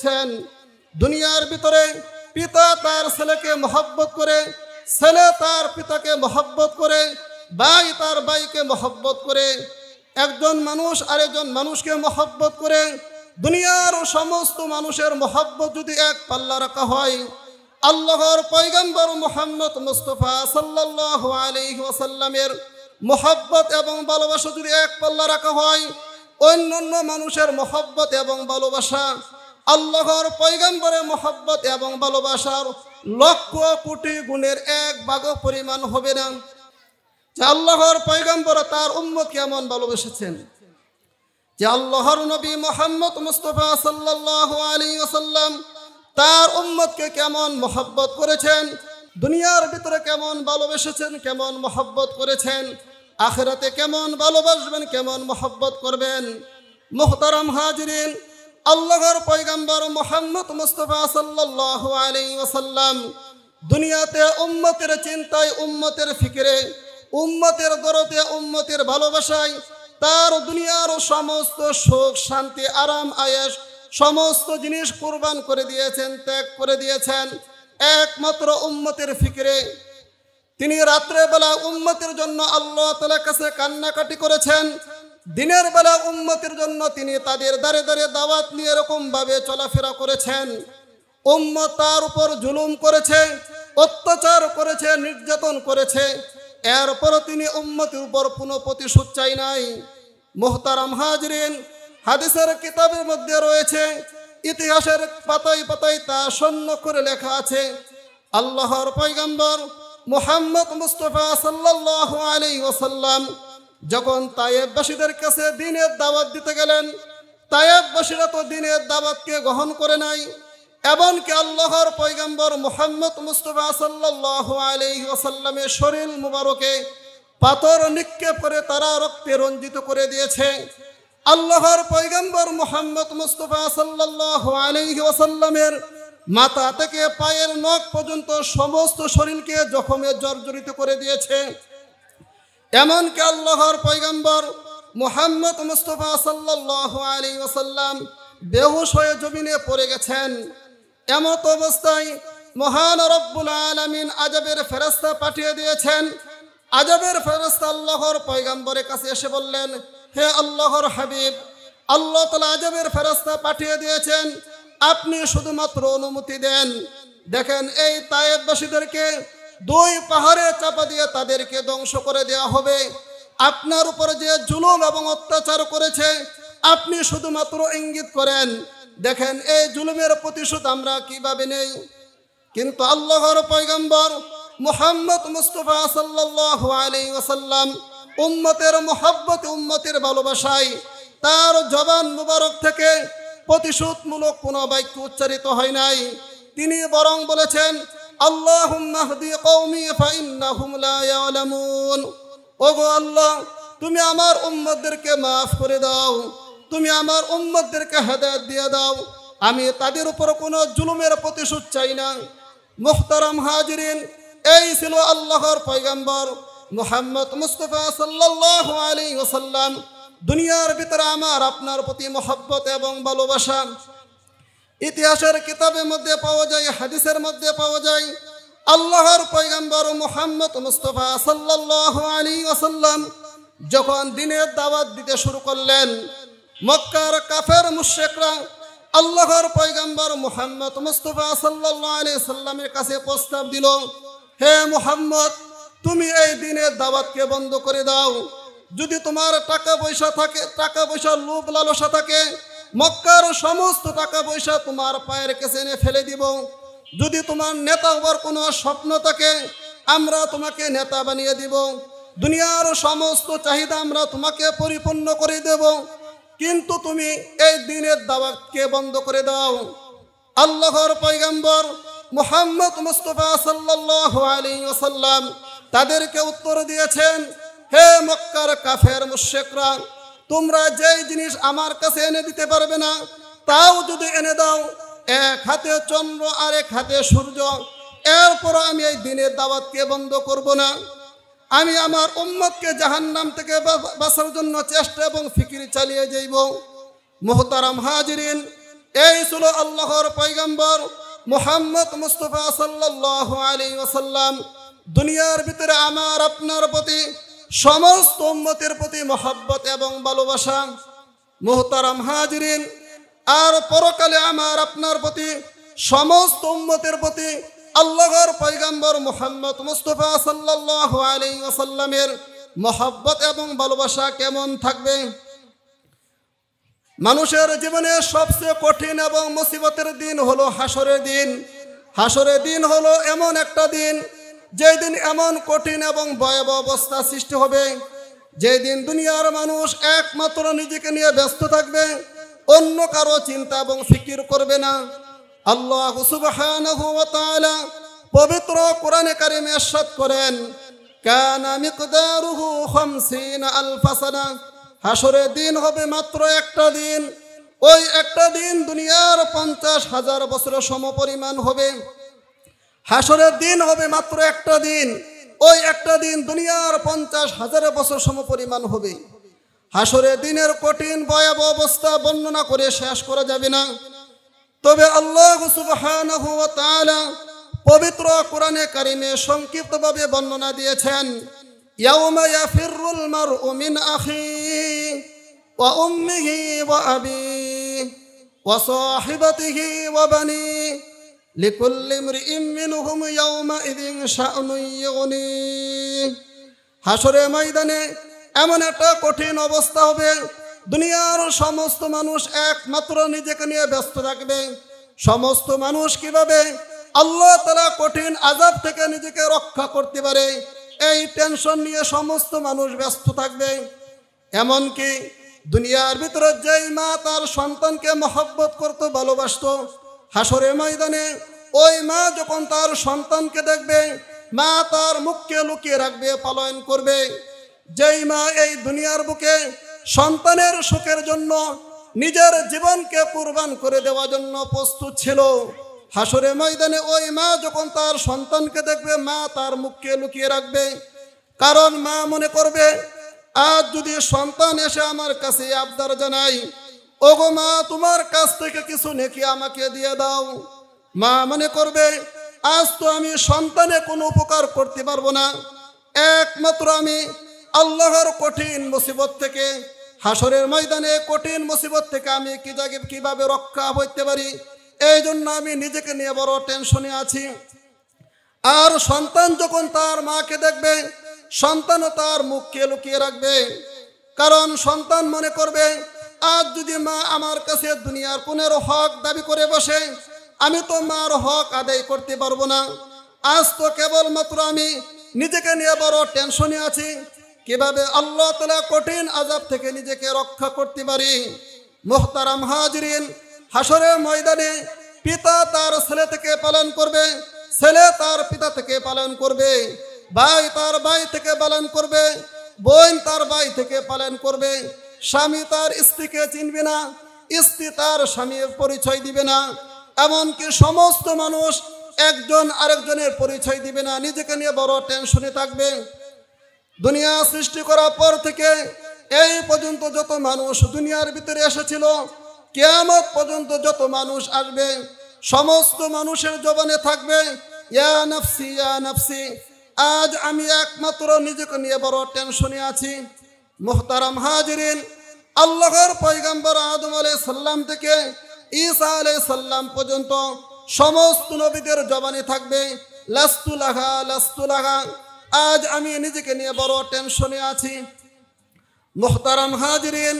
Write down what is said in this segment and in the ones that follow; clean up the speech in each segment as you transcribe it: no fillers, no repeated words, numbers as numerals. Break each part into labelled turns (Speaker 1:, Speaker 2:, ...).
Speaker 1: বলেছেন দুনিয়ার ভিতরে পিতা তার ছেলেকে মহব্বত করে, ছেলে তার পিতাকে মহব্বত করে, ভাই তার ভাইকে মহব্বত করে, একজন মানুষ আরেকজন মানুষকে মহব্বত করে। দুনিয়ার সমস্ত মানুষের মহব্বত যদি এক পাল্লা রাখা হয়, আল্লাহর পয়গম্বর মুহাম্মদ মুস্তাফা সাল্লাল্লাহু আলাইহি ওয়াসাল্লামের মহব্বত এবং ভালোবাসা যদি এক পাল্লা রাখা হয়, অন্যান্য মানুষের মহব্বত এবং ভালোবাসা আল্লাহর পয়গম্বরের মহব্বত এবং ভালোবাসার লক্ষ কোটি গুণের এক ভাগ পরিমাণ হবে না। যে আল্লাহর পয়গম্বর তার উম্মত কেমন ভালোবেসেছেন, যে আল্লাহর নবী মুহাম্মদ মুস্তাফা সাল্লাল্লাহু আলাইহি ওয়াসাল্লাম তার উম্মতকে কেমন মহব্বত করেছেন, দুনিয়ার ভিতরে কেমন ভালোবেসেছেন, কেমন মহব্বত করেছেন, আখিরাতে কেমন ভালোবাসবেন, কেমন মহব্বত করবেন। মুহতারাম হাজিরিন, আল্লাহর পয়গম্বর মুহাম্মদ মুস্তাফা সাল্লাল্লাহু আলাইহি ওয়াসাল্লাম দুনিয়াতে উম্মতের চিন্তায়, উম্মতের ফিকিরে, উম্মতের দরদে, উম্মতের ভালোবাসায় তার দুনিয়ার সমস্ত সুখ শান্তি আরাম আয়েশ সমস্ত জিনিস কুরবান করে দিয়েছেন, ত্যাগ করে দিয়েছেন একমাত্র উম্মতের ফিকিরে। তিনি রাত্রে বেলা উম্মতের জন্য আল্লাহ তাআলার কাছে কান্নাকাটি করেছেন, দিনের বেলা উম্মতের জন্য তিনি তাদের দাঁড়ে দাঁড়ে দাওয়াত নিয়ে এরকম ভাবে চলাফেরা করেছেন। উম্মত তার উপর জুলুম করেছে, অত্যাচার করেছে, নির্যাতন করেছে, এরপরও তিনি উম্মতের উপর কোনো প্রতিশোধ চাই নাই। মুহতারাম হাজরিন, হাদিসের কিতাবের মধ্যে রয়েছে, ইতিহাসের পাতায় পাতায় তা সন্ন করে লেখা আছে, আল্লাহর পয়গম্বর মুহাম্মদ মুস্তাফা সাল্লাল্লাহু আলাইহি ওয়াসাল্লাম যখন তায়েববাসীদের কাছে দ্বীনের দাওয়াত দিতে গেলেন, তায়েববাসীরা তো দ্বীনের দাওয়াতকে গ্রহণ করে নাই। এমনকি আল্লাহর পয়গম্বর মুহাম্মদ মুস্তাফা সাল্লাল্লাহু আলাইহি ওয়াসাল্লামের শরীর মুবারকে পাথর নিক্ষেপ করে তারা রক্তে রঞ্জিত করে দিয়েছে। আল্লাহর পয়গম্বর মুহাম্মদ মুস্তাফা সাল্লাল্লাহু আলাইহি ওয়াসাল্লামের মাথা থেকে পায়ের নখ পর্যন্ত সমস্ত শরীরকে জখমে জর্জরিত করে দিয়েছে। এমনকি আল্লাহর পয়গম্বর মুহাম্মদ মুস্তাফা সাল্লাল্লাহু আলাইহি ওয়াসাল্লাম বেহুশ হয়ে জমিনে পড়ে গেছেন। এমত অবস্থায় মহান রব্বুল আলামিন আযাবের ফেরেশতা পাঠিয়ে দিয়েছেন। আযাবের ফেরেশতা আল্লাহর পয়গম্বরের কাছে এসে বললেন, হে আল্লাহর হাবিব, আল্লাহ তাআলা আযাবের ফেরেশতা পাঠিয়ে দিয়েছেন, আপনি শুধুমাত্র অনুমতি দেন। দেখেন, এই তায়েববাসীদেরকে দুই পাহাড়ে চাপা দিয়ে তাদেরকে ধ্বংস করে দেওয়া হবে। আপনার উপর যে জুলুম এবং অত্যাচার করেছে আপনি শুধুমাত্র ইঙ্গিত করেন, দেখেন এই জুলুমের প্রতিশোধ আমরা কিভাবে নেই। কিন্তু আল্লাহর পয়গম্বর মুহাম্মদ মুস্তাফা সাল্লাল্লাহু আলাইহি ওয়াসাল্লাম উম্মতের মুহাব্বত, উম্মতের ভালোবাসায় তার জবান মুবারক থেকে প্রতিশোধমূলক কোনো বাক্য উচ্চারিত হয় নাই। তিনি বরং বলেছেন, আল্লাহুম্মা হদি কওমি ফাইন্নাহুম লা ইয়ালামুন। ওগো আল্লাহ, তুমি আমার উম্মতদেরকে মাফ করে দাও, তুমি আমার উম্মতদেরকে হেদায়েত দিয়ে দাও, আমি তাদের উপর কোনো জুলুমের প্রতিশোধ চাই না। মুহতারাম হাজিরিন, এই ছিল আল্লাহর পয়গম্বর মুহাম্মদ মুস্তাফা সাল্লাল্লাহু আলাইহি ওয়াসাল্লাম দুনিয়ার ভিতরে আমার আপনার প্রতি মহব্বত এবং ভালোবাসা। ইতিহাসের কিতাবের মধ্যে পাওয়া যায়, হাদিসের মধ্যে পাওয়া যায়, আল্লাহর পয়গম্বর মুহাম্মদ মুস্তাফা সাল্লাল্লাহু আলাইহি ওয়াসাল্লাম যখন দ্বীনের দাওয়াত দিতে শুরু করলেন, মক্কার কাফের মুশরিকরা আল্লাহর পয়গম্বর মুহাম্মদ মুস্তাফা সাল্লাল্লাহু আলাইহি ওয়াসাল্লামের কাছে প্রস্তাব দিল, হে মুহাম্মদ, তুমি এই দ্বীনের দাওয়াতকে বন্ধ করে দাও। যদি তোমার টাকা পয়সা থাকে, টাকা পয়সার লোভ লালসা থাকে, মক্কার সমস্ত টাকা পয়সা তোমার পায়ের কাছে এনে ফেলে দিব। যদি তোমার নেতা হওয়ার কোনো স্বপ্ন থাকে, আমরা তোমাকে নেতা বানিয়ে দিব। দুনিয়ার সমস্ত চাহিদা আমরা তোমাকে পরিপূর্ণ করে দেব, কিন্তু তুমি এই দ্বীনের দাওয়াতকে বন্ধ করে দাও। আল্লাহর পয়গম্বর মুহাম্মদ মুস্তাফা সাল্লাল্লাহু আলাইহি ওয়াসাল্লাম তাদেরকে উত্তর দিয়েছেন, হে মক্কার কাফের মুশরিকরা, তোমরা যেই জিনিস আমার কাছে এনে দিতে পারবে না তাও যদি এনে দাও, এক হাতে চন্দ্র আর এক হাতে সূর্য, এরপর আমি এই দ্বীনের দাওয়াতকে বন্ধ করব না। আমি আমার উম্মতকে জাহান্নাম থেকে বাঁচার জন্য চেষ্টা এবং ফিকির চালিয়ে যাইব। মুহতারাম হাজিরিন, এই ছিল আল্লাহর পয়গম্বর মুহাম্মদ মুস্তাফা সাল্লাল্লাহু আলাইহি ওয়াসাল্লাম। দুনিয়ার ভিতরে আমার আপনার প্রতি সমস্ত উম্মতের প্রতি মহব্বত এবং ভালোবাসা। মুহতারাম হাজিরিন, আর পরকালে আমার আপনার প্রতি সমস্ত উম্মতের প্রতি আল্লাহর পয়গম্বর মুহাম্মদ মুস্তাফা সাল্লাল্লাহু আলাইহি ওয়াসাল্লামের মহব্বত এবং ভালোবাসা কেমন থাকবে? মানুষের জীবনে সবচেয়ে কঠিন এবং মুসিবতের দিন হলো হাসরের দিন। হাসরের দিন হলো এমন একটা দিন, যেই দিন এমন কঠিন এবং ভয়াবহ অবস্থা সৃষ্টি হবে, যেই দিন দুনিয়ার মানুষ একমাত্র নিজেকে নিয়ে ব্যস্ত থাকবে, অন্য কারো চিন্তা এবং ফিকির করবে না। আল্লাহ সুবহানাহু ওয়া তাআলা পবিত্র কোরআনে কারিমে ইরশাদ করেন, কানা মিকদারুহু 50 আলফ সানা। হাসরের দিন হবে মাত্র একটা দিন, ওই একটা দিন দুনিয়ার 50,000 বছরের সমপরিমাণ হবে। হাসরের দিন হবে মাত্র একটা দিন, ওই একটা দিন দুনিয়ার 50,000 বছর সমপরিমাণ হবে। হাসরের দিনের কঠিন ভয়াবহ অবস্থা বর্ণনা করে শেষ করা যাবে না। তবে আল্লাহ সুবহানাহু ওয়া তাআলা পবিত্র কোরআনে কারিমে সংক্ষিপ্তভাবে বর্ণনা দিয়েছেন, ইয়াউমা ইয়াফিরুল মারউ মিন আখিহি ওয়া উম্মিহি ওয়া আবিহি ওয়া সাহিবাতিহি ওয়া বানিহি লিকুল্লি ইমরিইম মিনহুম ইয়াউমাইযিন শা'নুন ইউগনিহি। হাসরের ময়দানে এমন একটা কঠিন অবস্থা হবে, দুনিয়ার সমস্ত মানুষ একমাত্র নিজেকে নিয়ে ব্যস্ত থাকবে। সমস্ত মানুষ কিভাবে আল্লাহ তাআলা কঠিন আযাব থেকে নিজেকে রক্ষা করতে পারে, এই টেনশন নিয়ে সমস্ত মানুষ ব্যস্ত থাকবে। এমনকি দুনিয়ার ভিতরে যেই মা তার সন্তানকে মহব্বত করত, ভালোবাসত, হাসরের ময়দানে ওই মা যখন তার সন্তানকে দেখবে, মা তার মুখকে লুকিয়ে রাখবে, পলায়ন করবে। যেই মা এই দুনিয়ার বুকে সন্তানের সুখের জন্য নিজের জীবনকে কুরবান করে দেওয়ার জন্য প্রস্তুত ছিল, হাসরের ময়দানে ওই মা যখন তার সন্তানকে দেখবে, মা তার মুখকে লুকিয়ে রাখবে। কারণ মা মনে করবে, আজ যদি সন্তান এসে আমার কাছে আবদার জানাই, ওগো মা তোমার কাছ থেকে কিছু নেকি আমাকে দিয়ে দাও। মা মনে করবে, আজ তো আমি সন্তানে কোনো উপকার করতে পারবো না, একমাত্র আমি আল্লাহর কঠিন মুসিবত থেকে, হাসরের ময়দানে কঠিন মুসিবত থেকে আমি কিভাবে রক্ষা হইতে পারি, এই জন্য আমি নিজেকে নিয়ে বড় টেনশনে আছি। আর সন্তান যখন তার মাকে দেখবে, সন্তানও তার মুখকে লুকিয়ে রাখবে। কারণ সন্তান মনে করবে, আজ যদি মা আমার কাছে দুনিয়ার 15 হক দাবি করে বসে, আমি তো মার হক আদায় করতে পারবো না। আজ তো কেবলমাত্র আমি নিজেকে নিয়ে বড় টেনশনে আছি, কিভাবে আল্লাহ তাআলা কঠিন আযাব থেকে নিজেকে রক্ষা করতে পারি। মুহতারাম হাজিরিন, হাসরের ময়দানে পিতা তার ছেলে থেকে পালন করবে, ছেলে তার পিতা থেকে পালন করবে, ভাই তার ভাই থেকে পালন করবে, বোন তার ভাই থেকে পালন করবে, স্বামী তার স্ত্রীকে চিনবে না, স্ত্রী তার স্বামীর পরিচয় দিবে না, এমনকি সমস্ত মানুষ একজন আরেকজনের পরিচয় দিবে না, নিজেকে নিয়ে বড় টেনশনে থাকবে। দুনিয়া সৃষ্টি করার পর থেকে এই পর্যন্ত যত মানুষ দুনিয়ার ভিতরে এসেছিল, কিয়ামত পর্যন্ত যত মানুষ আসবে, সমস্ত মানুষের জবানে থাকবে ইয়া নাফসি ইয়া নাফসি। আজ আমি একমাত্র নিজেকে নিয়ে বড় টেনশনে আছি। মুহতারাম হাজিরিন, আল্লাহর পয়গম্বর আদম আলাইহিস সালাম থেকে ঈসা আলাইহিস সালাম পর্যন্ত সমস্ত নবীদের জবানে থাকবে লাস্তু লাহা লাস্তু লাহা। আজ আমি নিজেকে নিয়ে বড় টেনশনে আছি। মুহতারাম হাজিরিন,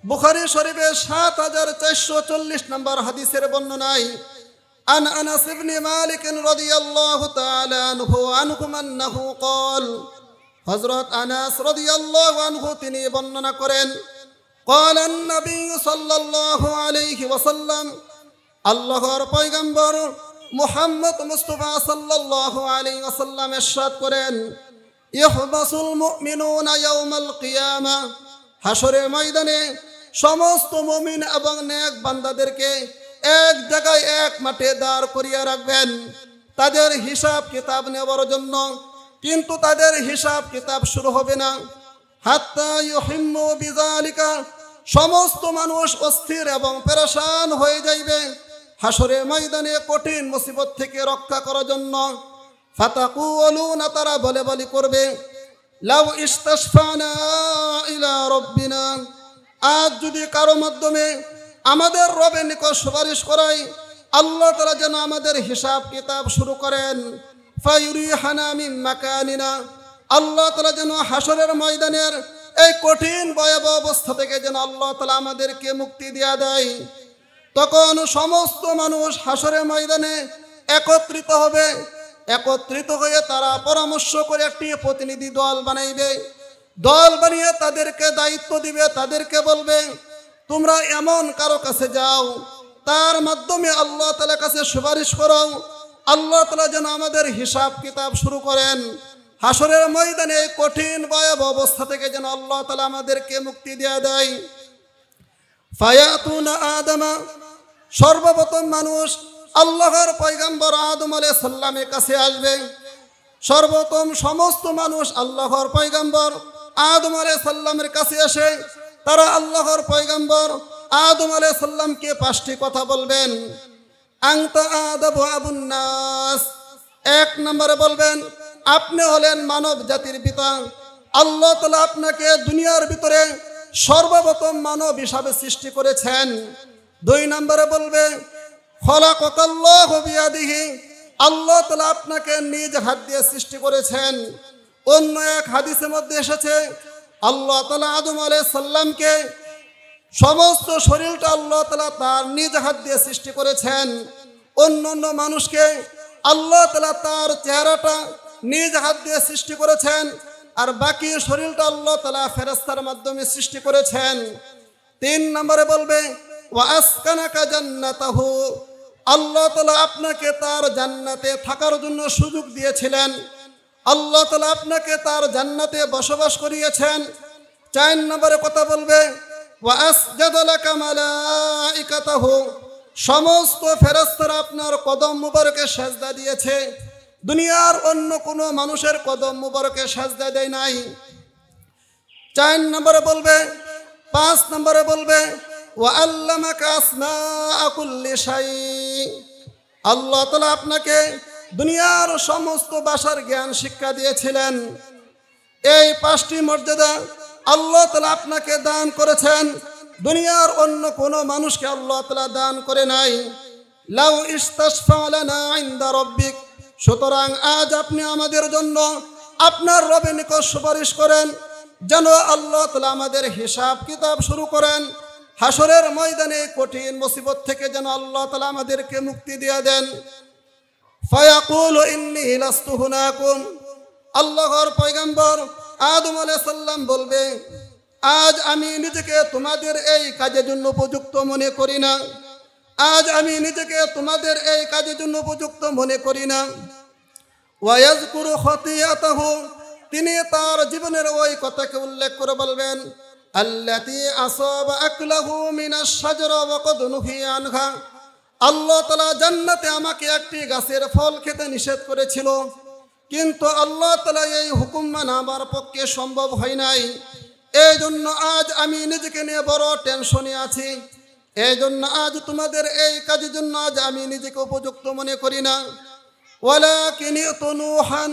Speaker 1: বুখারী শরীফে ৭৪৪০ নম্বর হাদিসের বর্ণনায় আন আনাস ইবনে মালিক রাদিয়াল্লাহু তাআলা আনহু আন্নাহু قال, হযরত আনাস রাদিয়াল্লাহু আনহু তিনি বর্ণনা করেন, قال النبي صلى الله عليه وسلم, আল্লাহর পয়গম্বর মুহাম্মদ মুস্তাফা সাল্লাল্লাহু আলাইহি ওয়াসাল্লাম ইরশাদ করেন, ইহবাসুল মুমিনুনা ইয়াউমাল কিয়ামা। হাসরের ময়দানে সমস্ত মুমিন এবং নেক বান্দাদেরকে এক জায়গায় এক মাঠে দাঁড় করিয়ে রাখবেন তাদের হিসাব কিতাব নেওয়ার জন্য। কিন্তু তাদের হিসাব কিতাব শুরু হবে না হাত্তা ইউহিম্মু বিযালিকা, সমস্ত মানুষ অস্থির এবং পেরেশান হয়ে যাইবে হাসরের ময়দানে কঠিন মুসিবত থেকে রক্ষা করার জন্য। ফাতাকুলুনা, তারা বলে বলি করবে, লাউ ইস্তাশফানা ইলা রাব্বিনা, আজ যদি কারো মাধ্যমে আমাদের রবের নিকট সুপারিশ করাই, আল্লাহ তাআলা যেন আমাদের হিসাব কিতাব শুরু করেন। ফায়ুরিহানা মিন মাকানিনা, আল্লাহ তাআলা যেন হাসরের ময়দানের এই কঠিন ভয়াবহ অবস্থা থেকে যেন আল্লাহ তাআলা আমাদেরকে মুক্তি দিয়া দেয়। তখন সমস্ত মানুষ হাসরের ময়দানে একত্রিত হবে। একত্রিত হয়ে তারা পরামর্শ করে একটি প্রতিনিধি দল বানাইবে। দল বানিয়ে তাদেরকে দায়িত্ব দিবে, তাদেরকে বলবে, তোমরা এমন কারো কাছে যাও, তার মাধ্যমে আল্লাহ তাআলার কাছে সুপারিশ করো, আল্লাহ তাআলা যেন আমাদের হিসাব কিতাব শুরু করেন। হাসরের ময়দানে এই কঠিন ভয়াবহ অবস্থা থেকে যেন আল্লাহ তাআলা আমাদেরকে মুক্তি দিয়ে দেয়। ফায়াতুনা আদমা, সর্বপ্রথম মানুষ আল্লাহর পয়গম্বর আদম আলাইহিস সালামের কাছে আসবে। সর্বপ্রথম সমস্ত মানুষ আল্লাহর পয়গম্বর আদম আলাইহিস সালামের কাছে আসে। তারা আল্লাহর পয়গম্বর আদম আলাইহিস সালামকে 5টি কথা বলবেন। আনতা আদাবু আবুন নাস, 1 নম্বরে বলবেন, আপনি হলেন মানব জাতির পিতা। আল্লাহ তাআলা আপনাকে দুনিয়ার ভিতরে সর্বপ্রথম মানব হিসাবে সৃষ্টি করেছেন। 2 নম্বরে বলবে, খলাকাল্লাহু বিয়াদিহি, আল্লাহ তাআলা আপনাকে নিজ হাত দিয়ে সৃষ্টি করেছেন। অন্য এক হাদিসের মধ্যে এসেছে, আল্লাহ তাআলা আদম আলাইহিস সালামকে সমস্ত শরীরটা আল্লাহ তাআলা তার নিজ হাত দিয়ে সৃষ্টি করেছেন। অন্য মানুষকে আল্লাহ তাআলা তার চেহারাটা নিজ হাত দিয়ে সৃষ্টি করেছেন, আর বাকি শরীরটা আল্লাহ তাআলা ফেরেশতার মাধ্যমে সৃষ্টি করেছেন। 3 নম্বরে বলবে, ওয়া আসকানাকা জান্নাতাহু, আল্লাহ তাআলা আপনাকে তার জান্নাতে থাকার জন্য সুযোগ দিয়েছিলেন। আল্লাহ তাআলা আপনাকে তার জান্নাতে বসবাস করিয়েছেন। 4 নম্বরে কথা বলবে, ওয়া আসজাদা লাকা মালাইকাতাহু, সমস্ত ফেরেশতারা আপনার কদম মুবারকে সেজদা দিয়েছে। দুনিয়ার অন্য কোনো মানুষের কদম মুবারকে সেজদা দেয় নাই। 4 নম্বরে বলবে, 5 নম্বরে বলবে, ওয়া আল্লামাকা আসমাআ কুল্লি শাই, আল্লাহ তাআলা আপনাকে দুনিয়ার সমস্ত ভাষার জ্ঞান শিক্ষা দিয়েছিলেন। এই 5টি মর্যাদা আল্লাহ তাআলা আপনাকে দান করেছেন। দুনিয়ার অন্য কোনো মানুষকে আল্লাহ তাআলা দান করে নাই। লাউ ইস্তাশফা লানা ইনদা রাব্বিক, সুতরাং আজ আপনি আমাদের জন্য আপনার রবের নিকট সুপারিশ করেন, যেন আল্লাহ তাআলা আমাদের হিসাব কিতাব শুরু করেন। হাসরের ময়দানে কঠিন মুসিবত থেকে যেন আল্লাহ তাআলা আমাদেরকে মুক্তি দিয়ে দেন। ফায়াকুলু ইন্নী লাস্তু হুনাকুম, আল্লাহর পয়গম্বর আদম আলাইহিস সালাম বলবে, আজ আমি নিজেকে তোমাদের এই কাজের জন্য উপযুক্ত মনে করি না। আজ আমি নিজেকে তোমাদের এই কাজের জন্য উপযুক্ত মনে করি না। ওয়া ইয়াযকুরু খাতিয়াতাহু, তিনি তার জীবনের ওই কথাকে উল্লেখ করে বলবেন, আল্লাতী আসাবা আকলাহু মিনাশ শাজরা ওয়া ক্বাদ নুহিয়া আনহা, আল্লাহ তাআলা জান্নাতে আমাকে একটি গাছের ফল খেতে নিষেধ করেছিল, কিন্তু আল্লাহ তাআলা এই হুকুম মানা আমার পক্ষে সম্ভব হয় নাই। এই জন্য আজ আমি নিজেকে নিয়ে বড় টেনশনে আছি। এই জন্য আজ তোমাদের এই কাজের জন্য আজ আমি নিজেকে উপযুক্ত মনে করি না। ওয়ালাকিন ইতুনুহান,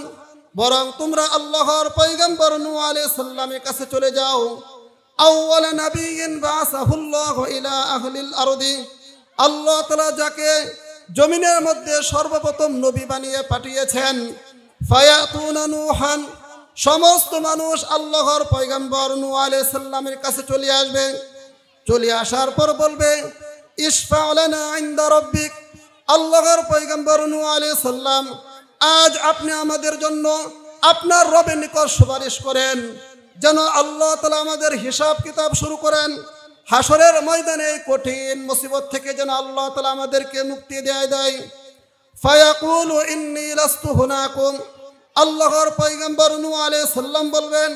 Speaker 1: বরং তোমরা আল্লাহর পয়গম্বর নূহ আলাইহিস সালামের কাছে চলে যাও। আউয়াল নাবিয়্যিন বাসাহুল্লাহু ইলা আহলিল আরদি, আল্লাহ তাআলা যাকে জমিনের মধ্যে সর্বপ্রথম নবী বানিয়ে পাঠিয়েছেন। ফায়াতুনা নূহান, সমস্ত মানুষ আল্লাহর পয়গম্বর নূহ আলাইহিস সালামের কাছে চলে আসবে। চলে আসার পর বলবে, ইশফা লানা ইনদা রাব্বিক, আল্লাহর পয়গম্বর নূহ আলাইহিস সালাম, আজ আপনি আমাদের জন্য আপনার রবের নিকট সুপারিশ করেন, যেন আল্লাহ তাআলা আমাদের হিসাব কিতাব শুরু করেন। হাসরের ময়দানে কঠিন মুসিবত থেকে যেন আল্লাহ তাআলা আমাদেরকে মুক্তি দেয়। ফায়াকুলু ইন্নী লাস্তু হুনাকুম, আল্লাহর পয়গম্বর নূহ আলাইহিস সালাম বলবেন,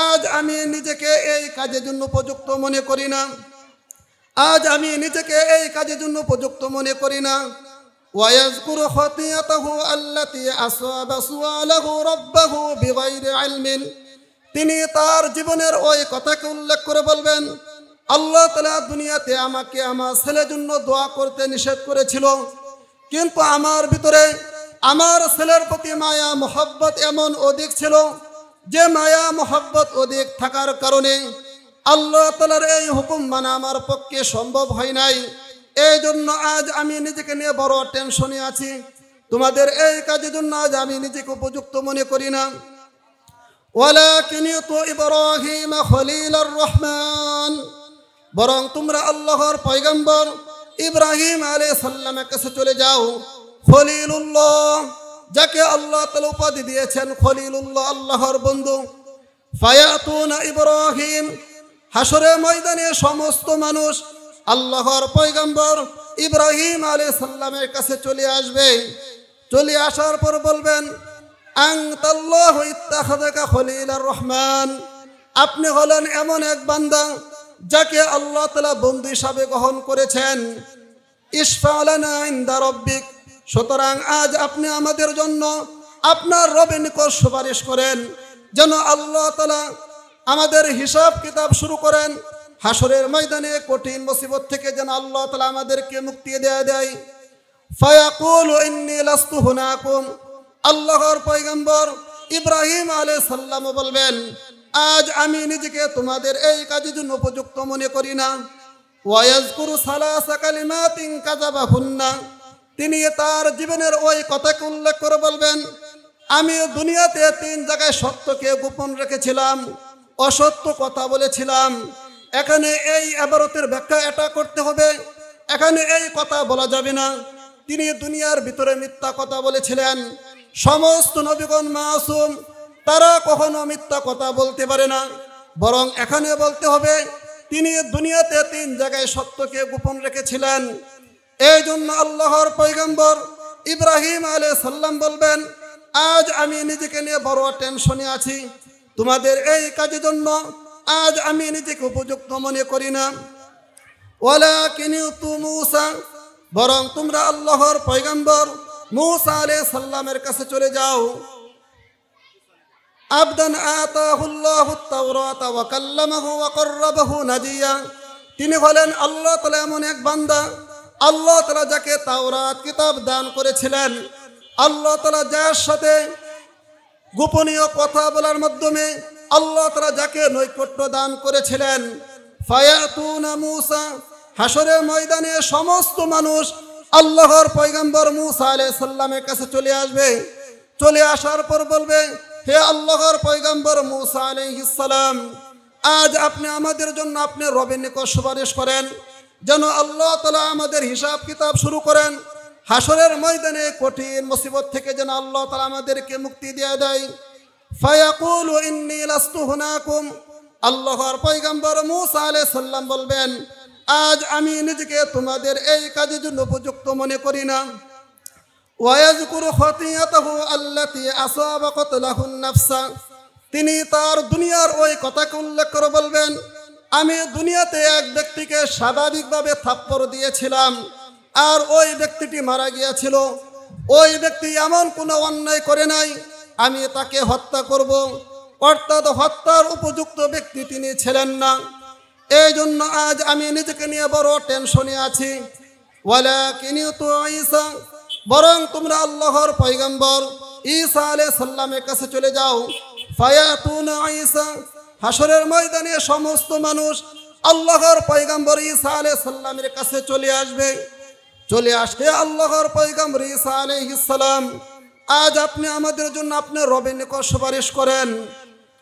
Speaker 1: আজ আমি নিজেকে এই কাজের জন্য উপযুক্ত মনে করি না। আজ আমি নিজেকে এই কাজের জন্য উপযুক্ত মনে করি না। ওয়া ইয়াযকুরু খাতিয়াতাহু আল্লাতী আসাবা সুআলাহু রাব্বাহু বিগাইরি ইলমিন, তিনি তার জীবনের ওই কথাকে উল্লেখ করে বলবেন, আল্লাহ তাআলা দুনিয়াতে আমাকে আমার ছেলের জন্য দোয়া করতে নিষেধ করেছিল, কিন্তু আমার ভিতরে আমার ছেলের প্রতি মায়া মোহাব্বত এমন অধিক ছিল যে মায়া মোহাব্বত অধিক থাকার কারণে আল্লাহ তাআলার এই হুকুম মানা আমার পক্ষে সম্ভব হয় নাই। এই জন্য আজ আমি নিজেকে নিয়ে বড় টেনশনে আছি। তোমাদের এই কাজের জন্য আজ আমি নিজেকে উপযুক্ত মনে করি না। ওয়ালাকিনিতু ইব্রাহিম খলিলুর রহমান, বরং তোমরা আল্লাহর পয়গম্বর ইব্রাহিম আলাইহিস সালামের কাছে চলে যাও। খলিলুল্লাহ, যাকে আল্লাহ তাআলা উপাধি দিয়েছেন খলিলুল্লাহ, আল্লাহর বন্ধু। ফায়াতুনা ইব্রাহিম, হাসরে ময়দানে সমস্ত মানুষ আল্লাহর পয়গম্বর ইব্রাহিম আলাইহিস সালামের কাছে চলে আসবে। চলে আসার পর বলবেন, আনতাল্লাহু ইত্তাখাযাকা খলিলুর রহমান, আপনি হলেন এমন এক বান্দা যাকে আল্লাহ তাআলা বন্ধু হিসাবে গ্রহণ করেছেন। ইশফা লানা ইনদা রাব্বিক, সুতরাং আজ আপনি আমাদের জন্য আপনার রবের নিকট সুপারিশ করেন, যেন আল্লাহ তাআলা আমাদের হিসাব কিতাব শুরু করেন। হাসরের ময়দানে কঠিন মুসিবত থেকে যেন আল্লাহ তাআলা আমাদেরকে মুক্তি দেয়। ফায়াকুলু ইন্নী লাস্তু হুনাকুম, আল্লাহর পয়গম্বর ইব্রাহিম আলাইহিস সালাম বলবেন, আজ আমি নিজেকে তোমাদের এই কাজের জন্য উপযুক্ত মনে করি না। ওয়ায়াজকুরু সালাসা কালিমাতিন কাযাবাহুন্না, তিনি তার জীবনের ওই কথাকে উল্লেখ করে বলবেন, আমি দুনিয়াতে 3 জায়গায় সত্যকে গোপন রেখেছিলাম, অসত্য কথা বলেছিলাম। এখানে এই ইবারতের ব্যাখ্যা এটা করতে হবে, এখানে এই কথা বলা যাবে না। তিনি দুনিয়ার ভিতরে মিথ্যা কথা বলেছিলেন। সমস্ত নবীগণ মাসুম, তারা কখনো মিথ্যা কথা বলতে পারে না, বরং এখানে বলতে হবে তিনি দুনিয়াতে 3 জায়গায় সত্যকে গোপন রেখেছিলেন। এই জন্য আল্লাহর পয়গম্বর ইব্রাহিম আলাইহিস সালাম বলবেন, আজ আমি নিজেকে নিয়ে বড় টেনশনে আছি। তোমাদের এই কাজের জন্য আজ আমি নিজেকে উপযুক্ত মনে করি না। ওয়ালাকিনিতু মূসা, বরং তোমরা আল্লাহর পয়গম্বর মূসা আলাইহিস সালামের কাছে চলে যাও। আবদান আতাহুল্লাহুত তাওরাত ওয়া কাল্লামাহু ওয়া কাররাবাহু নাজিয়া, তিনি হলেন আল্লাহ তাআলা এমন এক বান্দা, আল্লাহ তাআলা যাকে তাওরাত কিতাব দান করেছিলেন, আল্লাহ তাআলা যার সাথে গোপনীয় কথা বলার মাধ্যমে আল্লাহ তাআলা যাকে নৈকট্য দান করেছিলেন। ফায়াতুনা মূসা, হাসরের ময়দানে সমস্ত মানুষ আল্লাহর পয়গম্বর মূসা আলাইহিস সালামের কাছে চলে আসবে। চলে আসার পর বলবে, হে আল্লাহর পয়গম্বর মূসা আলাইহিস সালাম, আজ আপনি আমাদের জন্য আপনি রবের নিকট সুপারিশ করেন, যেন আল্লাহ তাআলা আমাদের হিসাব কিতাব শুরু করেন। হাসরের ময়দানে কঠিন মুসিবত থেকে যেন আল্লাহ তাআলা আমাদেরকে মুক্তি দিয়ে দেয়। ফায়াকুলু ইন্নী লাস্তু হুনাকুম, আল্লাহর পয়গম্বর মূসা আলাইহিস সালাম বলবেন, আজ আমি নিজেকে তোমাদের এই কাজের জন্য উপযুক্ত মনে করি না। ওয়ায়াজকুরু খতিয়াতাহু আল্লাতী আসাবাকাত লাহুন নাফসা, তিনি তার দুনিয়ার ওই কথাকে উল্লেখ করে বলবেন, আমি দুনিয়াতে এক ব্যক্তিকে স্বাভাবিকভাবে থাপ্পড় দিয়েছিলাম, আর ওই ব্যক্তিটি মারা গিয়েছিল। ওই ব্যক্তি এমন কোনো অন্যায় করে নাই, আমি তাকে হত্যা করব, অর্থাৎ হত্যার উপযুক্ত ব্যক্তি তিনি ছিলেন না। এই জন্য আজ আমি নিজেকে নিয়ে বড় টেনশনে আছি। ওয়ালাকিনিতু ঈসা, বরং তোমরা আল্লাহর পয়গম্বর ঈসা আলাইহিস সালামের কাছে চলে যাও। ফায়াতুনা ঈসা, হাসরের ময়দানে সমস্ত মানুষ আল্লাহর পয়গম্বর ঈসা আলাইহিস সালামের কাছে চলে আসবে। চলে আসে আল্লাহর পয়গম্বর ঈসা আলাইহিস সালাম, আজ আপনি আমাদের জন্য আপনি রবের নিকট সুপারিশ করেন।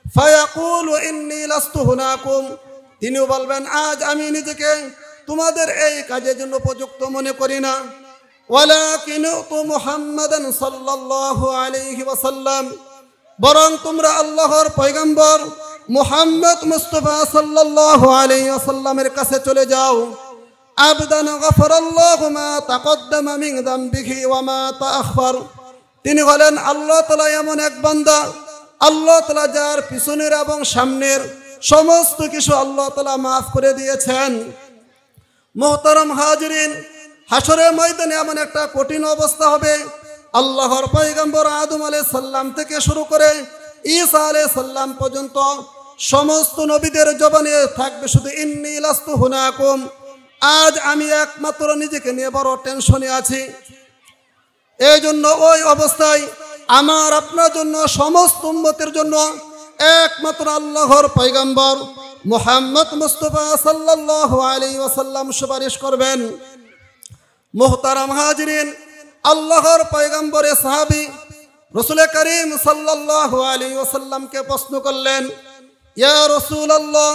Speaker 1: ফায়াকুলু ইন্নী লাস্তু হুনাকুম, তিনি বলবেন, আজ আমি নিজেকে তোমাদের এই কাজের জন্য উপযুক্ত মনে করি না। ওয়ালাকিনতু মুহাম্মাদান সাল্লাল্লাহু আলাইহি ওয়াসাল্লাম, বরং তোমরা আল্লাহর পয়গম্বর মুহাম্মদ মুস্তাফা সাল্লাল্লাহু আলাইহি ওয়াসাল্লামের কাছে চলে যাও। আবদান গফরাল্লাহু মা তাকদ্দামা মিন যামবিহি ওয়া মা তাআখার, তিনি হলেন আল্লাহ তাআলা এমন এক বান্দা, আল্লাহ তাআলা যার পিছনের এবং সামনের সমস্ত কিছু আল্লাহ তাআলা মাফ করে দিয়েছেন। মুহতারাম হাজিরিন, হাসরের ময়দানে এমন একটা কঠিন অবস্থা হবে, আল্লাহর পয়গম্বর আদম আলাইহিস সালাম থেকে শুরু করে ঈসা আলাইহিস সালাম পর্যন্ত সমস্ত নবীদের জবানে থাকবে শুধু ইন্নী লাস্তু হুনাকুম। আজ আমি একমাত্র নিজেকে নিয়ে বড় টেনশনে আছি। এই জন্য ওই অবস্থায় আমার আপনার জন্য সমস্ত উম্মতের জন্য একমাত্র আল্লাহর পয়গম্বর মুহাম্মদ মুস্তাফা সাল্লাল্লাহু আলাইহি ওয়াসাল্লাম সুপারিশ করবেন। মুহতারাম হাজিরিন, আল্লাহর পয়গম্বরে সাহাবী রাসূল করিম সাল্লাল্লাহু আলাইহি ওয়াসাল্লামকে প্রশ্ন করলেন, ইয়া রাসূলুল্লাহ,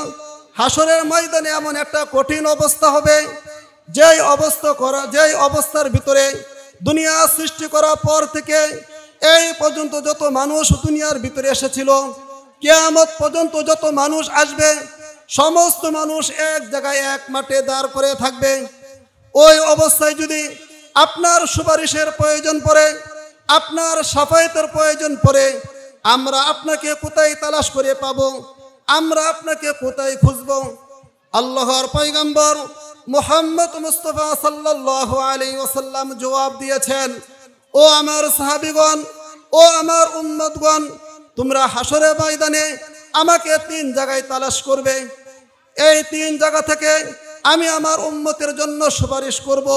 Speaker 1: হাসরের ময়দানে এমন একটা কঠিন অবস্থা হবে যেই অবস্থার ভিতরে দুনিয়া সৃষ্টি করার পর থেকে এই পর্যন্ত যত মানুষ দুনিয়ার ভিতরে এসেছিল, কিয়ামত পর্যন্ত যত মানুষ আসবে, সমস্ত মানুষ এক জায়গায় এক মাঠে দাঁড় করে থাকবে। ওই অবস্থায় যদি আপনার সুপারিশের প্রয়োজন পড়ে, আপনার শাফায়াতের প্রয়োজন পড়ে, আমরা আপনাকে কোথায় তালাশ করে পাবো? আমরা আপনাকে কোথায় খুঁজব? আল্লাহর পয়গম্বর মুহাম্মদ মুস্তাফা সাল্লাল্লাহু আলাইহি ওয়াসাল্লাম জবাব দিয়েছেন, ও আমার সাহাবীগণ, ও আমার উম্মতগণ, তোমরা হাসরের ময়দানে আমাকে 3 জায়গায় তালাশ করবে। এই 3 জায়গা থেকে আমি আমার উম্মতের জন্য সুপারিশ করব।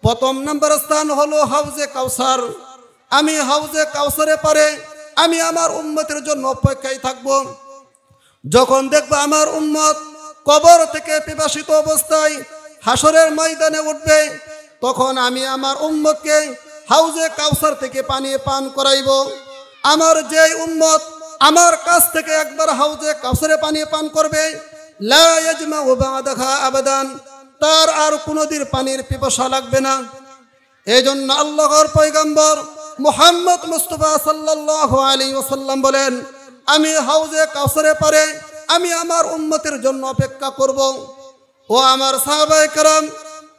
Speaker 1: প্রথম নম্বর স্থান হলো হাউজে কাউসার। আমি হাউজে কাউসারে পারে আমি আমার উম্মতের জন্য অপেক্ষায় থাকব। যখন দেখব আমার উম্মত কবর থেকে পিপাসিত অবস্থায় হাসরের ময়দানে উঠবে, তখন আমি আমার উম্মতকে হাউজে কাউসার থেকে পানি পান করাইব। আমার যেই উম্মত আমার কাছ থেকে একবার হাউজে কাউসারে পানি পান করবে, লা ইয়াজমাউ বাদাহা আবাদান, তার আর কোনোদিন পানির পিপাসা লাগবে না। এই জন্য আল্লাহর পয়গম্বর মুহাম্মদ মুস্তাফা সাল্লাল্লাহু আলাইহি ওয়াসাল্লাম বলেন, আমি হাউজে কাউসারে পারে আমি আমার উম্মতের জন্য অপেক্ষা করব। ও আমার সাহাবায়ে কেরাম,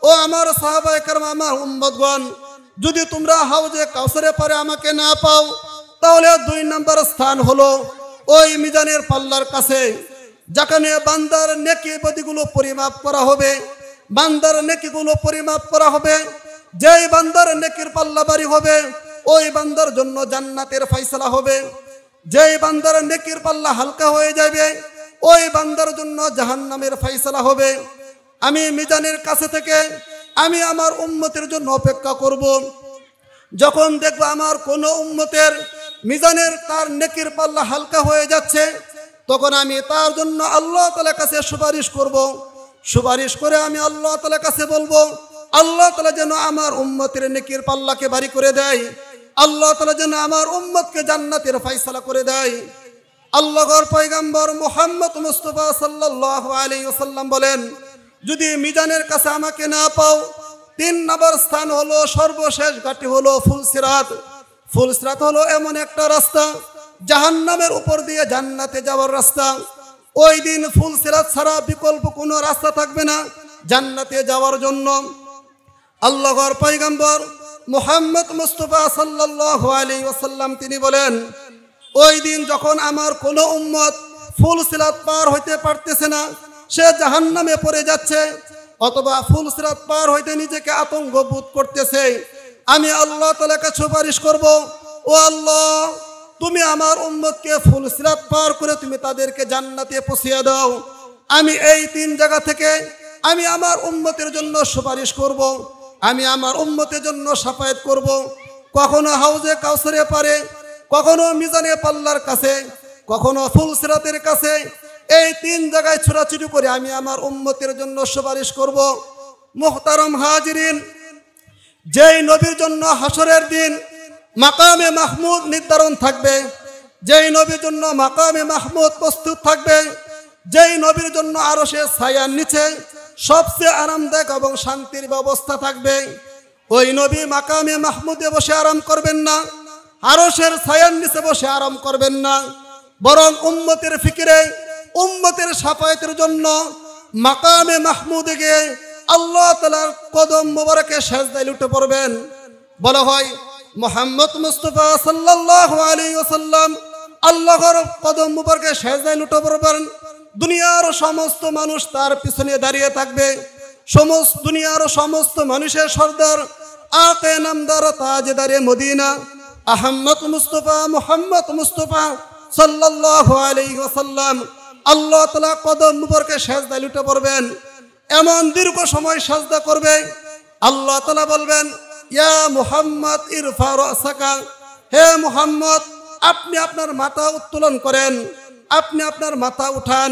Speaker 1: ও আমার সাহাবায়ে কেরাম, আমার উম্মতগণ, যদি তোমরা হাউজে কাউসারে পারে আমাকে না পাও, তাহলে 2 নম্বর স্থান হলো ওই মিজানের পাল্লার কাছে, যেখানে বান্দার নেকি বদিগুলো পরিমাপ করা হবে। বান্দার নেকিগুলো পরিমাপ করা হবে। যেই বান্দার নেকির পাল্লা ভারী হবে, ওই বান্দার জন্য জান্নাতের ফয়সালা হবে। যেই বান্দার নেকির পাল্লা হালকা হয়ে যাবে, ওই বান্দার জন্য জাহান্নামের ফয়সালা হবে। আমি মিজানের কাছে থেকে আমি আমার উম্মতের জন্য অপেক্ষা করব। যখন দেখব আমার কোনো উম্মতের মিজানের তার নেকির পাল্লা হালকা হয়ে যাচ্ছে, তখন আমি তার জন্য আল্লাহ তাআলার কাছে সুপারিশ করব। সুপারিশ করে আমি আল্লাহ তাআলার কাছে বলবো, আল্লাহ তাআলা যেন আমার উম্মতের নেকির পাল্লাকে ভারী করে দেয়। আল্লাহ তাআলা যেন আমার উম্মতকে জান্নাতের ফয়সালা করে দেয়। আল্লাহর পয়গম্বর মুহাম্মদ মুস্তাফা সাল্লাল্লাহু আলাইহি ওয়াসাল্লাম বলেন, যদি মিজানের কাছে আমাকে না পাও, 3 নম্বর স্থান হলো সর্বশেষ ঘাটি হলো ফুলসিরাত। ফুলসিরাত হলো এমন একটা রাস্তা, জাহান্নামের উপর দিয়ে জান্নাতে যাওয়ার রাস্তা। ওই দিন ফুলসিরাত ছাড়া বিকল্প কোনো রাস্তা থাকবে না জান্নাতে যাওয়ার জন্য। আল্লাহর পয়গম্বর মুহাম্মদ মুস্তাফা সাল্লাল্লাহু আলাইহি ওয়াসাল্লাম তিনি বলেন, ওই দিন যখন আমার কোনো উম্মত ফুলসিরাত পার হইতে পারতেছে না, সে জাহান্নামে পড়ে যাচ্ছে, অথবা ফুলসিরাত পার হইতে নিজেকে আতঙ্ক বোধ করতেছে, আমি আল্লাহ তাআলাকে সুপারিশ করব, ও আল্লাহ, তুমি আমার উম্মতকে ফুলসিরাত পার করে তুমি তাদেরকে জান্নাতে পৌঁছিয়ে দাও। আমি এই 3 জায়গা থেকে আমি আমার উম্মতের জন্য সুপারিশ করব। আমি আমার উম্মতের জন্য শাফায়াত করব। কখনো হাউজে কাউসারে পারে, কখনো মিজানে পাল্লার কাছে, কখনো ফুলসিরাতের কাছে। এই 3 জায়গায় ছোড়াছুড়ি করে আমি আমার উম্মতের জন্য সুপারিশ করব। মুহতারাম হাজিরিন, যেই নবীর জন্য হাসরের দিন মাকামে মাহমুদ নির্ধারণ থাকবে, যেই নবীর জন্য মাকামে মাহমুদ প্রস্তুত থাকবে, যেই নবীর জন্য আরশের ছায়ার নিচে সবচেয়ে আরামদায়ক এবং শান্তির ব্যবস্থা থাকবে, ওই নবী মাকামে মাহমুদে বসে আরাম করবেন না, আরশের ছায়ার নিচে বসে আরাম করবেন না, বরং উম্মতের ফিকিরে, উম্মতের শাফায়াতের জন্য মাকামে মাহমুদে গিয়ে আল্লাহ তাআলার কদম মোবারকে সেজদায় লুটে পড়বেন। বলা হয় মুহাম্মদ মুস্তাফা সাল্লাল্লাহু আলাইহি ওয়াসাল্লাম আল্লাহর কদম মোবারকে সেজদায় লুটে পড়বেন। দুনিয়ার সমস্ত মানুষ তার পিছনে দাঁড়িয়ে থাকবে। সমস্ত দুনিয়ার সমস্ত মানুষের সর্দার, আকে নামদার, তাজদারে মদিনা আহমদ মুস্তাফা মুহাম্মদ মুস্তাফা সাল্লাল্লাহু আলাইহি ওয়াসাল্লাম আল্লাহ তাআলা কদম মুবারকে সেজদায় লুটে পড়বেন, এমন দীর্ঘ সময় সেজদা করবে। আল্লাহ তাআলা বলবেন, ইয়া মুহাম্মদ ইরফা রাসাকা, হে মুহাম্মদ আপনি আপনার মাথা উত্তোলন করেন, আপনি আপনার মাথা উঠান।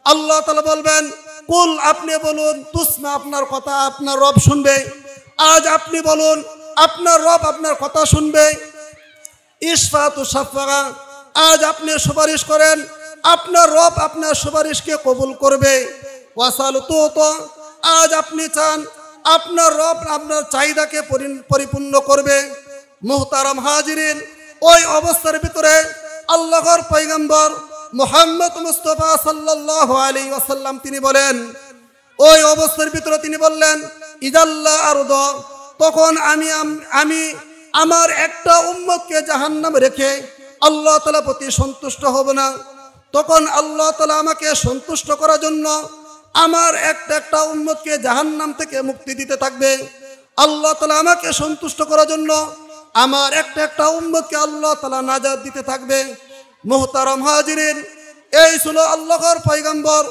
Speaker 1: আল্লাহ তাআলা বলবেন, কুল আপনি বলুন, তুসমা আপনার কথা আপনার রব শুনবে। আজ আপনি বলুন, আপনার রব আপনার কথা শুনবে। ইশফা তুশাফা, আজ আপনি সুপারিশ করেন, আপনার রব আপনার সুপারিশকে কবুল করবে। ওয়াসাল তুতা, আজ আপনি চান, আপনার রব আপনার চাহিদাকে পরিপূর্ণ করবে। মুহতারাম হাজিরিন, ওই অবস্থার ভিতরে আল্লাহর পয়গম্বর মুহাম্মদ মুস্তাফা সাল্লাল্লাহু আলাইহি ওয়াসাল্লাম তিনি বলেন, ওই অবস্থার ভিতরে তিনি বললেন, ইজাল্লা আরদ, তখন আমি আমার একটা উম্মতকে জাহান্নামে রেখে আল্লাহ তাআলা প্রতি সন্তুষ্ট হব না। তখন আল্লাহ তাআলা আমাকে সন্তুষ্ট করার জন্য আমার একটা উম্মতকে জাহান্নাম থেকে মুক্তি দিতে থাকবে। আল্লাহ তাআলা আমাকে সন্তুষ্ট করার জন্য আমার একটা উম্মতকে আল্লাহ তাআলা নাজাত দিতে থাকবে। মুহতারাম হাজিরিন, এই ছিল আল্লাহর পয়গম্বর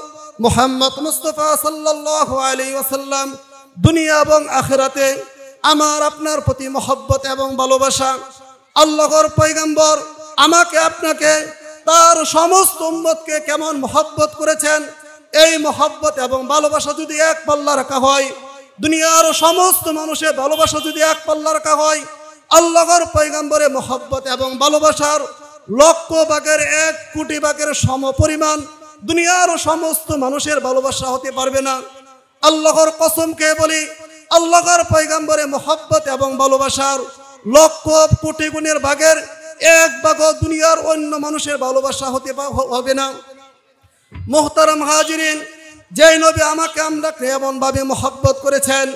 Speaker 1: মুহাম্মদ মুস্তাফা সাল্লাল্লাহু আলাইহি ওয়াসাল্লাম দুনিয়া এবং আখিরাতে আমার আপনার প্রতি মহব্বত এবং ভালোবাসা। আল্লাহর পয়গম্বর আমাকে আপনাকে তার সমস্ত উম্মতকে কেমন মহব্বত করেছেন, এই মহব্বত এবং ভালোবাসা যদি এক পাল্লা রাখা হয়, দুনিয়ার সমস্ত মানুষের ভালোবাসা যদি এক পাল্লা রাখা হয়, আল্লাহর পয়গম্বরের মহব্বত এবং ভালোবাসার লক্ষ ভাগের 1 কোটি ভাগের সমপরিমাণ দুনিয়ার সমস্ত মানুষের ভালোবাসা হতে পারবে না। আল্লাহর কসম খেয়ে বলি, আল্লাহর পয়গম্বরের মহব্বত এবং ভালোবাসার লক্ষ কোটি গুণের ভাগের 1 ভাগ দুনিয়ার অন্য মানুষের ভালোবাসা হতে হবে না। মুহতারাম হাজিরিন, যেই নবী আমাকে আপনাকে এমনভাবে মহব্বত করেছেন,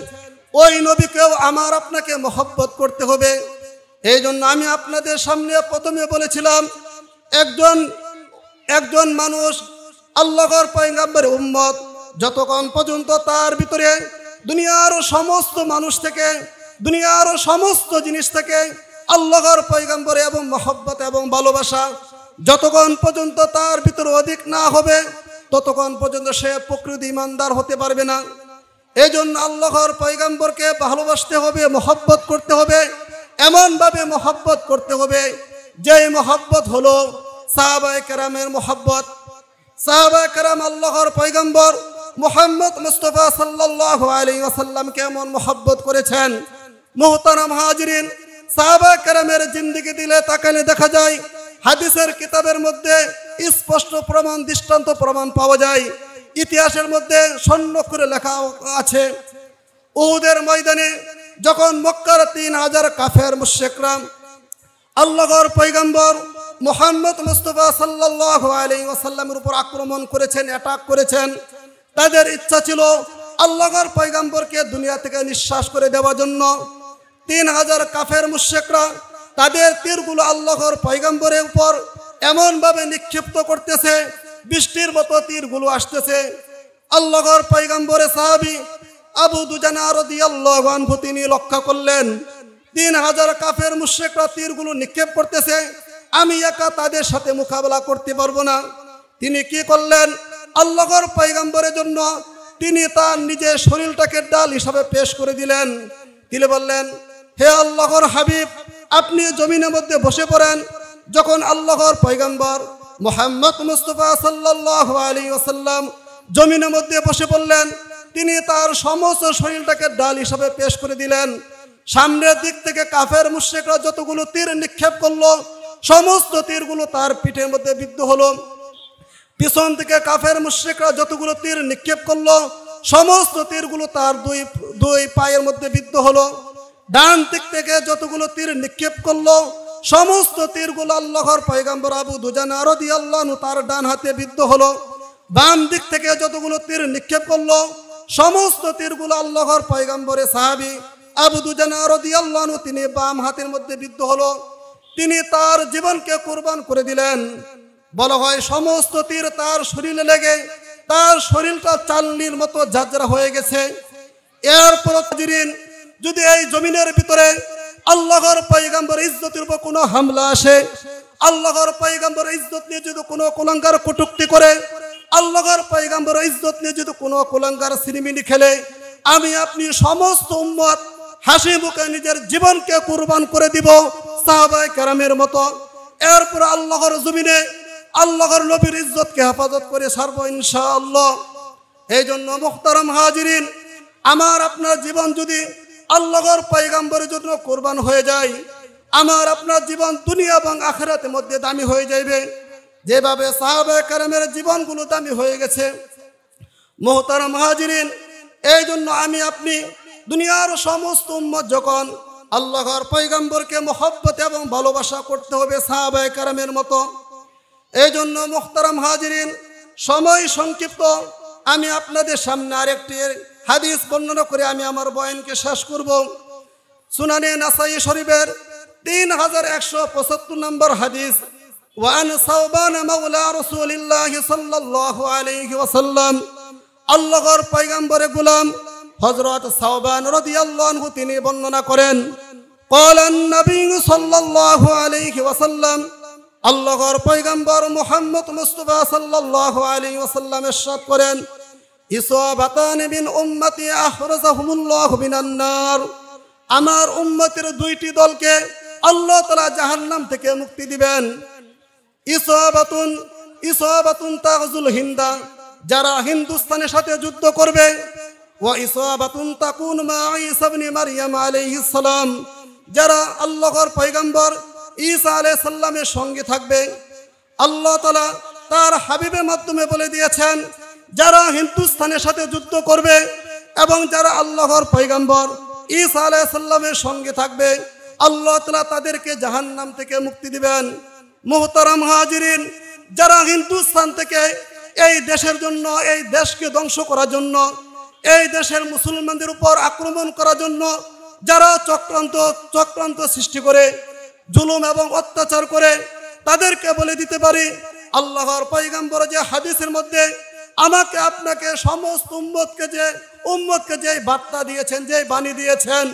Speaker 1: ওই নবীকেও আমার আপনাকে মহব্বত করতে হবে। এই জন্য আমি আপনাদের সামনে প্রথমে বলেছিলাম, একজন মানুষ আল্লাহর পয়গম্বরের উম্মত যতক্ষণ পর্যন্ত তার ভিতরে দুনিয়ার সমস্ত মানুষ থেকে, দুনিয়ার সমস্ত জিনিস থেকে আল্লাহর পয়গম্বরে এবং মহব্বত এবং ভালোবাসা যতক্ষণ পর্যন্ত তার ভিতরে অধিক না হবে, ততক্ষণ পর্যন্ত সে প্রকৃত ঈমানদার হতে পারবে না। এই জন্য আল্লাহর পয়গম্বরকে ভালোবাসতে হবে, মহব্বত করতে হবে, এমনভাবে মহব্বত করতে হবে যেই মহব্বত হলো সাহাবায়ে কেরামের মহব্বত। সাহাবায়ে কেরাম আল্লাহর পয়গম্বর মুহাম্মদ মুস্তাফা সাল্লাল্লাহু আলাইহি ওয়াসাল্লামকে এমন মহব্বত করেছেন। মুহতারাম হাজিরিন, সাহাবায়ে কেরামের জিন্দেগি দিলে তাকালে দেখা যায়, হাদিসের কিতাবের মধ্যে স্পষ্ট প্রমাণ, দৃষ্টান্ত প্রমাণ পাওয়া যায়। ইতিহাসের মধ্যে স্বর্ণ করে লেখা আছে, উহুদের ময়দানে যখন মক্কার 3000 কাফের মুশরিকরা আল্লাহর পয়গম্বর মুহাম্মদ মুস্তাফা সাল্লাল্লাহু আলাইহি ওয়াসাল্লামের উপর আক্রমণ করেছেন, অ্যাটাক করেছেন, তাদের ইচ্ছা ছিল আল্লাহর পয়গম্বরকে দুনিয়া থেকে নিঃশ্বাস করে দেওয়ার জন্য। 3000 কাফের মুশরিকরা তাদের তীরগুলো আল্লাহর পয়গম্বরের উপর এমনভাবে নিক্ষিপ্ত করতেছে, বৃষ্টির মতো তীরগুলো আসতেছে। আল্লাহর পয়গম্বরের সাহাবী আবু দুজানা রাদিয়াল্লাহু আনহু তিনি লক্ষ্য করলেন 3000 কাফের মুশরিকরা তীরগুলো নিক্ষেপ করতেছে, আমি একা তাদের সাথে মোকাবেলা করতে পারবো না। তিনি কি করলেন, আল্লাহর পয়গম্বরের জন্য তিনি তার নিজের শরীরটাকে ডাল হিসাবে পেশ করে দিলেন। তিনি বললেন, হে আল্লাহর হাবিব, আপনি জমিনের মধ্যে বসে পড়েন। যখন আল্লাহর পয়গম্বর মুহাম্মদ মুস্তাফা সাল্লাল্লাহু আলাইহি ওয়াসাল্লাম জমিনের মধ্যে বসে পড়লেন, তিনি তার সমস্ত শরীরটাকে ডাল হিসাবে পেশ করে দিলেন। সামনের দিক থেকে কাফের মুশরিকরা যতগুলো তীর নিক্ষেপ করলো, সমস্ত তীরগুলো তার পিঠের মধ্যে বিদ্ধ হলো। পিছন থেকে কাফের মুশরিকরা যতগুলো তীর নিক্ষেপ করলো, সমস্ত তীরগুলো তার দুই পায়ের মধ্যে বিদ্ধ হলো। ডান দিক থেকে যতগুলো তীর নিক্ষেপ করলো, সমস্ত তীরগুলো আল্লাহর পয়গম্বর আবু দুজানা রাদিয়াল্লাহু আনহু তার ডান হাতে বিদ্ধ হলো। বাম দিক থেকে যতগুলো তীর নিক্ষেপ করলো, সমস্ত তীরগুলো আল্লাহর পয়গম্বরের সাহাবী আবু দুজানা রাদিয়াল্লাহু আনহু তিনি বাম হাতের মধ্যে বিদ্ধ হলো। তিনি তার জীবনকে কুরবান করে দিলেন। বলা হয় সমস্ত তীর তার শরীরে লেগে তার শরীরটা চালনির মতো ঝাঁঝরা হয়ে গেছে। এরপর যদি এই জমিনের ভিতরে আল্লাহর পয়গম্বর ইজ্জতের উপর কোনো হামলা আসে, আল্লাহর পয়গম্বর ইজ্জত নিয়ে যদি কোনো কুলাঙ্গার কটূক্তি করে, আল্লাহর পয়গম্বর ইজ্জত নিয়ে যদি কোনো কুলাঙ্গার সিনেমিনি খেলে, আমি আপনি সমস্ত উম্মত হাসি মুখে নিজের জীবনকে কুরবান করে দিব সাহাবায়ে কেরামের মতো। এরপর আল্লাহর জমিনে আল্লাহর নবীর ইজ্জতকে হেফাজত করে ছাড়বো ইনশাআল্লাহ। এই জন্য মুহতারাম হাজিরিন, আমার আপনার জীবন যদি আল্লাহর পয়গম্বরের জন্য কুরবান হয়ে যায়, আমার আপনার জীবন দুনিয়া এবং আখিরাতের মধ্যে দামি হয়ে যাবে, যেভাবে সাহাবায়ে কেরামের জীবনগুলো দামি হয়ে গেছে। মুহতারাম হাজিরিন, এই জন্য আমি আপনি দুনিয়ার সমস্ত উম্মত যখন আল্লাহর পয়গম্বরকে মহব্বত এবং ভালোবাসা করতে হবে সাহাবায়ে কেরামের মতো। এই জন্য মুহতারাম হাজিরিন, সময় সংক্ষিপ্ত, আমি আপনাদের সামনে আরেকটি হাদিস বর্ণনা করে আমি আমার বয়ানকে শেষ করব। সুনানে নাসাই শরীফের 3175 নম্বর হাদিস, ওয়ান সাওবান মাওলা রাসূলিল্লাহি সাল্লাল্লাহু আলাইহি ওয়াসাল্লাম, আল্লাহর পয়গম্বরের গোলাম হযরত সাওবান রাদিয়াল্লাহু আনহু তিনি বর্ণনা করেন, ক্বালান নবী সাল্লাল্লাহু আলাইহি ওয়াসাল্লাম, আল্লাহর পয়গম্বর মুহাম্মদ মুস্তাফা সাল্লাল্লাহু আলাইহি ওয়াসাল্লাম ইরশাদ করেন, ইসাবাতান মিন উম্মতি আখরাজাহুমুল্লাহু মিনান নার, আমার উম্মতের দুইটি দলকে আল্লাহ তাআলা জাহান্নাম থেকে মুক্তি দিবেন। ইসাবাতুন তাগজুল হিন্দা, যারা হিন্দুস্তানের সাথে যুদ্ধ করবে, ওয়া ইসাবাতুন তাকুন মা ঈসা ইবনে মারইয়াম আলাইহিস সালাম, যারা আল্লাহর পয়গম্বর ঈসা আলাইহিস সালামের সঙ্গে থাকবে। আল্লাহ তাআলা তার হাবিবের মাধ্যমে বলে দিয়েছেন, যারা হিন্দুস্তানের সাথে যুদ্ধ করবে এবং যারা আল্লাহর পয়গম্বর ঈসা আলাইহিস সালামের সঙ্গে থাকবে, আল্লাহ তাআলা তাদেরকে জাহান্নাম থেকে মুক্তি দিবেন। মুহতারাম হাজিরিন, যারা হিন্দুস্তান থেকে এই দেশের জন্য, এই দেশকে ধ্বংস করার জন্য, এই দেশের মুসলমানদের উপর আক্রমণ করার জন্য যারা চক্রান্ত সৃষ্টি করে, জুলুম এবং অত্যাচার করে, তাদেরকে বলে দিতে পারি, আল্লাহর পয়গম্বর যে হাদিসের মধ্যে আমাকে আপনাকে সমস্ত উম্মতকে যে বার্তা দিয়েছেন, যে বাণী দিয়েছেন,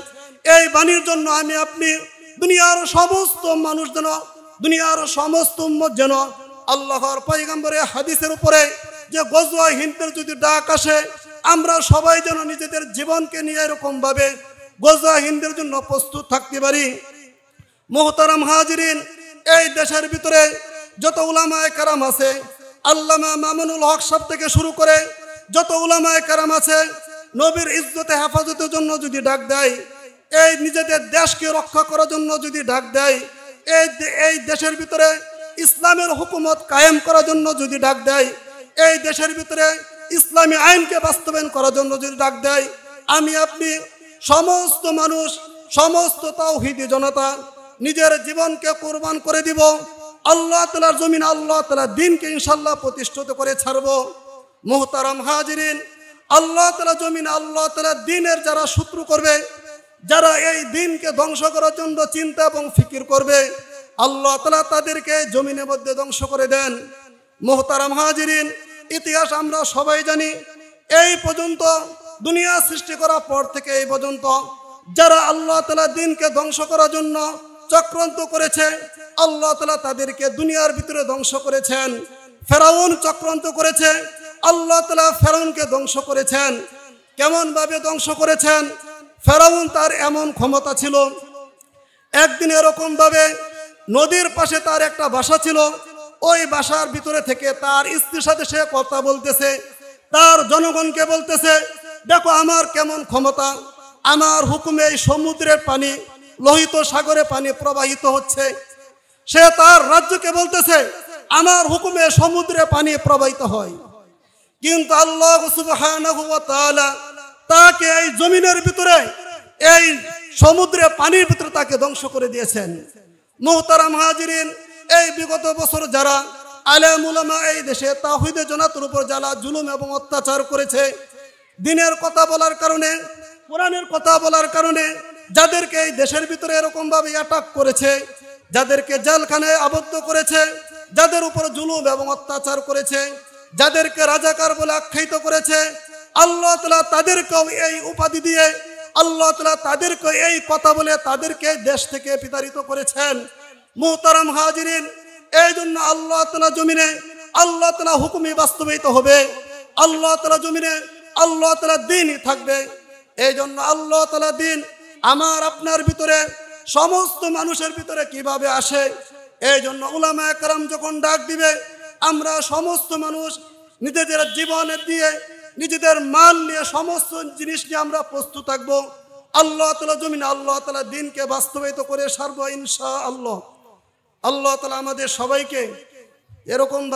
Speaker 1: এই বাণীর জন্য আমি আপনি দুনিয়ার সমস্ত মানুষ যেন, দুনিয়ার সমস্ত উম্মত যেন আল্লাহর পয়গম্বরের হাদিসের উপরে যে গজওয়া হিন্দের যদি ডাক আসে, আমরা সবাই যেন নিজেদের জীবনকে নিয়ে এরকম ভাবে গজওয়া হিন্দের জন্য প্রস্তুত থাকতে পারি। মুহতারাম হাজিরিন, এই দেশের ভিতরে যত উলামায়ে কেরাম আছে, আল্লামা মামুনুল হক সাহেব থেকে শুরু করে যত উলামায়ে কেরাম আছে, নবীর ইজ্জতে হেফাজতের জন্য যদি ডাক দেয়, এই নিজেদের দেশকে রক্ষা করার জন্য যদি ডাক দেয়, এই দেশের ভিতরে ইসলামের হুকুমত কায়েম করার জন্য যদি ডাক দেয়, এই দেশের ভিতরে ইসলামী আইনকে বাস্তবায়ন করার জন্য যদি ডাক দেয়, আমি আপনি সমস্ত মানুষ, সমস্ত তাওহীদি জনতা নিজের জীবনকে কুরবান করে দিব। আল্লাহ তাআলার জমিন, আল্লাহ তাআলার দ্বীনকে ইনশাআল্লাহ প্রতিষ্ঠিত করে ছাড়ব। মুহতারাম হাজিরিন, আল্লাহ তাআলার জমিন, আল্লাহ তাআলার দ্বীনের যারা শত্রু করবে, যারা এই দ্বীনকে ধ্বংস করার জন্য চিন্তা এবং ফিকির করবে, আল্লাহ তাআলা তাদেরকে জমিনের মধ্যে ধ্বংস করে দেন। মুহতারাম হাজিরিন, ইতিহাস আমরা সবাই জানি, এই পর্যন্ত দুনিয়া সৃষ্টি করার পর থেকে এই পর্যন্ত যারা আল্লাহ তাআলা দ্বীনকে ধ্বংস করার জন্য চক্রান্ত করেছে, আল্লাহ তাআলা তাদেরকে দুনিয়ার ভিতরে ধ্বংস করেছেন। ফেরাউন চক্রান্ত করেছে, আল্লাহ তাআলা ফেরাউনকে ধ্বংস করেছেন। কেমন ভাবে ধ্বংস করেছেন? ফেরাউন তার এমন ক্ষমতা ছিল, একদিন এরকম ভাবে নদীর পাশে তার একটা বাসা ছিল, ওই বাসার ভিতরে থেকে তার স্ত্রীর সাথে সে কথা বলতেছে, তার জনগণকে বলতেছে, দেখো আমার কেমন ক্ষমতা, আমার হুকুমে এই সমুদ্রের পানি, লোহিত সাগরে পানি প্রবাহিত হচ্ছে। সে তার রাজ্যকে বলতেছে, আমার হুকুমে সমুদ্রে পানি প্রবাহিত হয়। কিন্তু আল্লাহ সুবহানাহু ওয়া তাআলা তাকে এই জমিনের ভিতরে, এই সমুদ্রে পানির ভিতরে তাকে ধ্বংস করে দিয়েছেন। মুহতারাম হাজিরিন, এই বিগত বছর যারা আলেম উলামা এই দেশে তাওহীদের জনতার উপর যারা জুলুম এবং অত্যাচার করেছে, দ্বীনের কথা বলার কারণে, কোরআনের কথা বলার কারণে যাদেরকে এই দেশের ভিতরে এরকম ভাবে অ্যাটাক করেছে, যাদেরকে জেলখানায় আবদ্ধ করেছে, যাদের উপর জুলুম এবং অত্যাচার করেছে, যাদেরকে রাজাকার বলে আখ্যায়িত করেছে, আল্লাহ তাআলা তাদেরকেও এই উপাধি দিয়ে, আল্লাহ তাআলা তাদেরকে এই কথা বলে তাদেরকে দেশ থেকে বিতাড়িত করেছেন। মুহতারাম হাজিরিন, এই জন্য আল্লাহ তাআলা জমিনে আল্লাহ তাআলা হুকুমই বাস্তবায়িত হবে, আল্লাহ তাআলা জমিনে আল্লাহ তাআলা দ্বীনই থাকবে। এই জন্য আল্লাহ তাআলা দ্বীন আমার আপনার ভিতরে, সমস্ত মানুষের ভিতরে কিভাবে আসে? এই জন্য উলামায়ে কেরাম যখন ডাক দিবে, আমরা সমস্ত মানুষ নিজেদের জীবনে দিয়ে, নিজেদের মাল নিয়ে, সমস্ত জিনিস নিয়ে আমরা প্রস্তুত থাকবো। আল্লাহ তাআলা জমিনে আল্লাহ তাআলা দ্বীনকে বাস্তবায়িত করে সারবো ইনশাআল্লাহ। আল্লাহ তাআলা আমাদের সবাইকে এরকম ভাবে